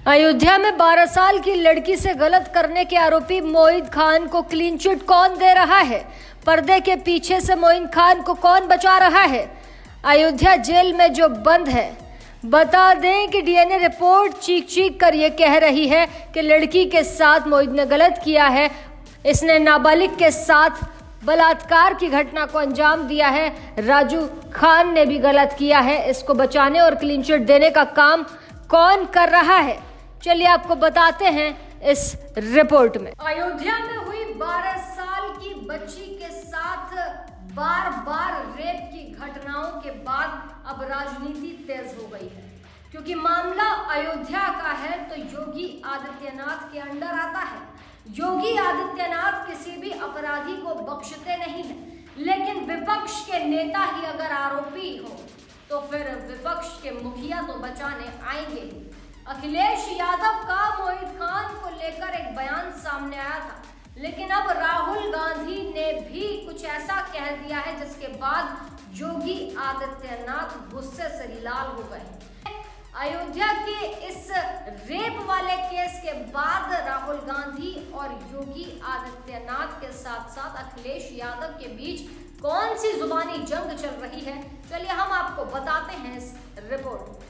अयोध्या में 12 साल की लड़की से गलत करने के आरोपी मोहित खान को क्लीन चिट कौन दे रहा है? पर्दे के पीछे से मोहित खान को कौन बचा रहा है? अयोध्या जेल में जो बंद है। बता दें कि डीएनए रिपोर्ट चीख कर ये कह रही है कि लड़की के साथ मोहित ने गलत किया है। इसने नाबालिग के साथ बलात्कार की घटना को अंजाम दिया है। राजू खान ने भी गलत किया है। इसको बचाने और क्लीन चिट देने का काम कौन कर रहा है, चलिए आपको बताते हैं इस रिपोर्ट में। अयोध्या में हुई 12 साल की बच्ची के साथ बार बार रेप की घटनाओं के बाद अब राजनीति तेज हो गई है, क्योंकि मामला अयोध्या का है तो योगी आदित्यनाथ के अंडर आता है। योगी आदित्यनाथ किसी भी अपराधी को बख्शते नहीं है, लेकिन विपक्ष के नेता ही अगर आरोपी हो तो फिर विपक्ष के मुखिया तो बचाने आएंगे ही। अखिलेश यादव का मोहित खान को लेकर एक बयान सामने आया था, लेकिन अब राहुल गांधी ने भी कुछ ऐसा कह दिया है जिसके बाद योगी आदित्यनाथ गुस्से से लाल हो गए। अयोध्या के इस रेप वाले केस के बाद राहुल गांधी और योगी आदित्यनाथ के साथ साथ अखिलेश यादव के बीच कौन सी जुबानी जंग चल रही है, चलिए हम आपको बताते हैं इस रिपोर्ट में।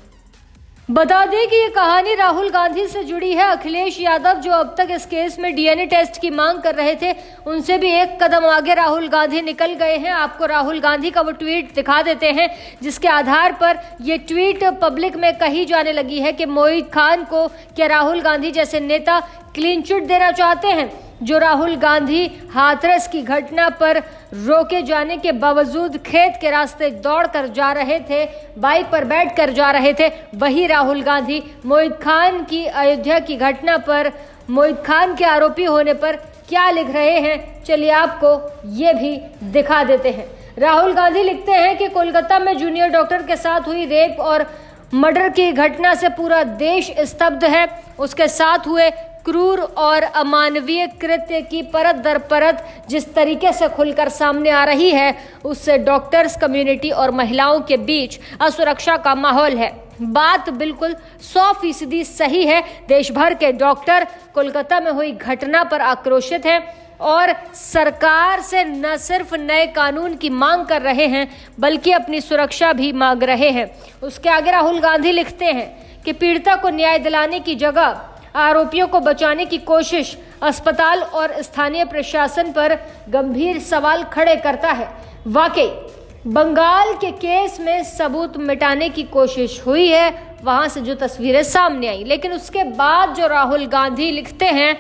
बता दें कि ये कहानी राहुल गांधी से जुड़ी है। अखिलेश यादव जो अब तक इस केस में डीएनए टेस्ट की मांग कर रहे थे, उनसे भी एक कदम आगे राहुल गांधी निकल गए हैं। आपको राहुल गांधी का वो ट्वीट दिखा देते हैं जिसके आधार पर ये ट्वीट पब्लिक में कही जाने लगी है कि मोहित खान को क्या राहुल गांधी जैसे नेता क्लीन चिट देना चाहते हैं, जो राहुल गांधी हाथरस की घटना पर रोके जाने के बावजूद खेत के रास्ते दौड़कर जा रहे थे, बाइक पर बैठकर जा रहे थे। वही राहुल गांधी मोहित खान की अयोध्या की घटना पर, मोहित खान के आरोपी होने पर क्या लिख रहे हैं, चलिए आपको ये भी दिखा देते हैं। राहुल गांधी लिखते हैं कि कोलकाता में जूनियर डॉक्टर के साथ हुई रेप और मर्डर की घटना से पूरा देश स्तब्ध है। उसके साथ हुए क्रूर और अमानवीय कृत्य की परत दर परत जिस तरीके से खुलकर सामने आ रही है, उससे डॉक्टर्स कम्युनिटी और महिलाओं के बीच असुरक्षा का माहौल है। बात बिल्कुल 100% सही है। देश भर के डॉक्टर कोलकाता में हुई घटना पर आक्रोशित हैं और सरकार से न सिर्फ नए कानून की मांग कर रहे हैं बल्कि अपनी सुरक्षा भी मांग रहे हैं। उसके आगे राहुल गांधी लिखते हैं कि पीड़िता को न्याय दिलाने की जगह आरोपियों को बचाने की कोशिश अस्पताल और स्थानीय प्रशासन पर गंभीर सवाल खड़े करता है। वाकई बंगाल के केस में सबूत मिटाने की कोशिश हुई है, वहां से जो तस्वीरें सामने आई, लेकिन उसके बाद जो राहुल गांधी लिखते हैं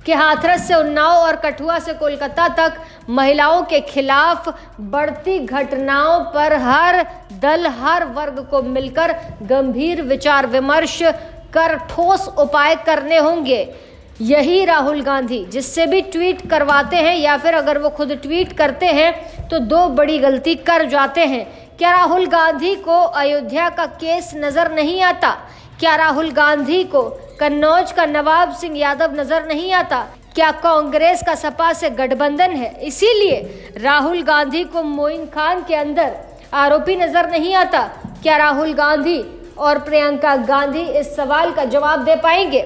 कि हाथरस से उन्नाव और कठुआ से कोलकाता तक महिलाओं के खिलाफ बढ़ती घटनाओं पर हर दल हर वर्ग को मिलकर गंभीर विचार विमर्श कर ठोस उपाय करने होंगे। यही राहुल गांधी जिससे भी ट्वीट करवाते हैं या फिर अगर वो खुद ट्वीट करते हैं तो दो बड़ी गलती कर जाते हैं। क्या राहुल गांधी को अयोध्या का केस नजर नहीं आता? क्या राहुल गांधी को कन्नौज का नवाब सिंह यादव नजर नहीं आता? क्या कांग्रेस का सपा से गठबंधन है, इसीलिए राहुल गांधी को मोइन खान के अंदर आरोपी नजर नहीं आता? क्या राहुल गांधी और प्रियंका गांधी इस सवाल का जवाब दे पाएंगे?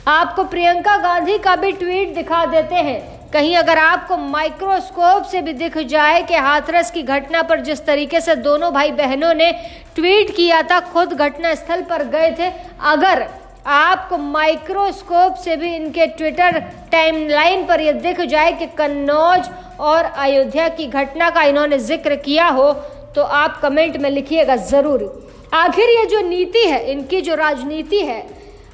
आपको प्रियंका गांधी का भी ट्वीट दिखा देते हैं। कहीं अगर आपको माइक्रोस्कोप से भी दिख जाए कि हाथरस की घटना पर जिस तरीके से दोनों भाई बहनों ने ट्वीट किया था, खुद घटना स्थल पर गए थे, अगर आपको माइक्रोस्कोप से भी इनके ट्विटर टाइमलाइन पर यह दिख जाए कि कन्नौज और अयोध्या की घटना का इन्होंने जिक्र किया हो, तो आप कमेंट में लिखिएगा जरूर। आखिर ये जो नीति है, इनकी जो राजनीति है,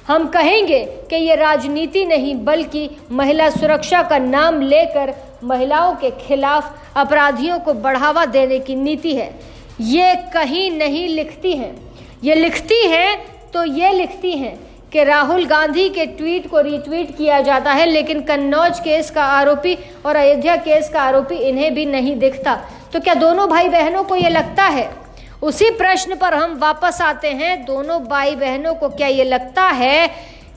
हम कहेंगे कि ये राजनीति नहीं बल्कि महिला सुरक्षा का नाम लेकर महिलाओं के खिलाफ अपराधियों को बढ़ावा देने की नीति है। ये कहीं नहीं लिखती हैं। ये लिखती हैं तो ये लिखती हैं कि राहुल गांधी के ट्वीट को रीट्वीट किया जाता है, लेकिन कन्नौज केस का आरोपी और अयोध्या केस का आरोपी इन्हें भी नहीं दिखता। तो क्या दोनों भाई बहनों को ये लगता है? उसी प्रश्न पर हम वापस आते हैं। दोनों भाई बहनों को क्या ये लगता है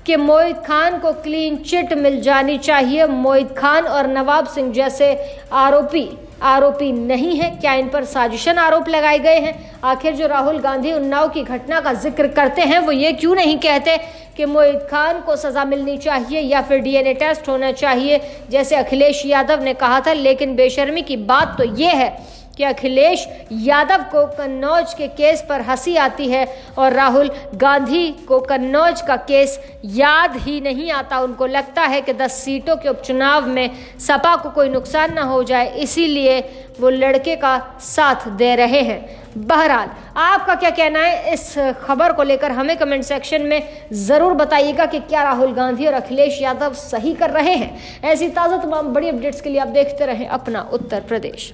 कि मोहित खान को क्लीन चिट मिल जानी चाहिए? मोहित खान और नवाब सिंह जैसे आरोपी नहीं है? क्या इन पर साजिशन आरोप लगाए गए हैं? आखिर जो राहुल गांधी उन्नाव की घटना का जिक्र करते हैं वो ये क्यों नहीं कहते कि मोहित खान को सजा मिलनी चाहिए या फिर डीएनए टेस्ट होना चाहिए, जैसे अखिलेश यादव ने कहा था। लेकिन बेशर्मी की बात तो ये है कि अखिलेश यादव को कन्नौज के केस पर हंसी आती है और राहुल गांधी को कन्नौज का केस याद ही नहीं आता। उनको लगता है कि 10 सीटों के उपचुनाव में सपा को कोई नुकसान ना हो जाए, इसीलिए वो लड़के का साथ दे रहे हैं। बहरहाल आपका क्या कहना है इस खबर को लेकर, हमें कमेंट सेक्शन में ज़रूर बताइएगा कि क्या राहुल गांधी और अखिलेश यादव सही कर रहे हैं। ऐसी ताज़ा तमाम बड़ी अपडेट्स के लिए आप देखते रहें अपना उत्तर प्रदेश।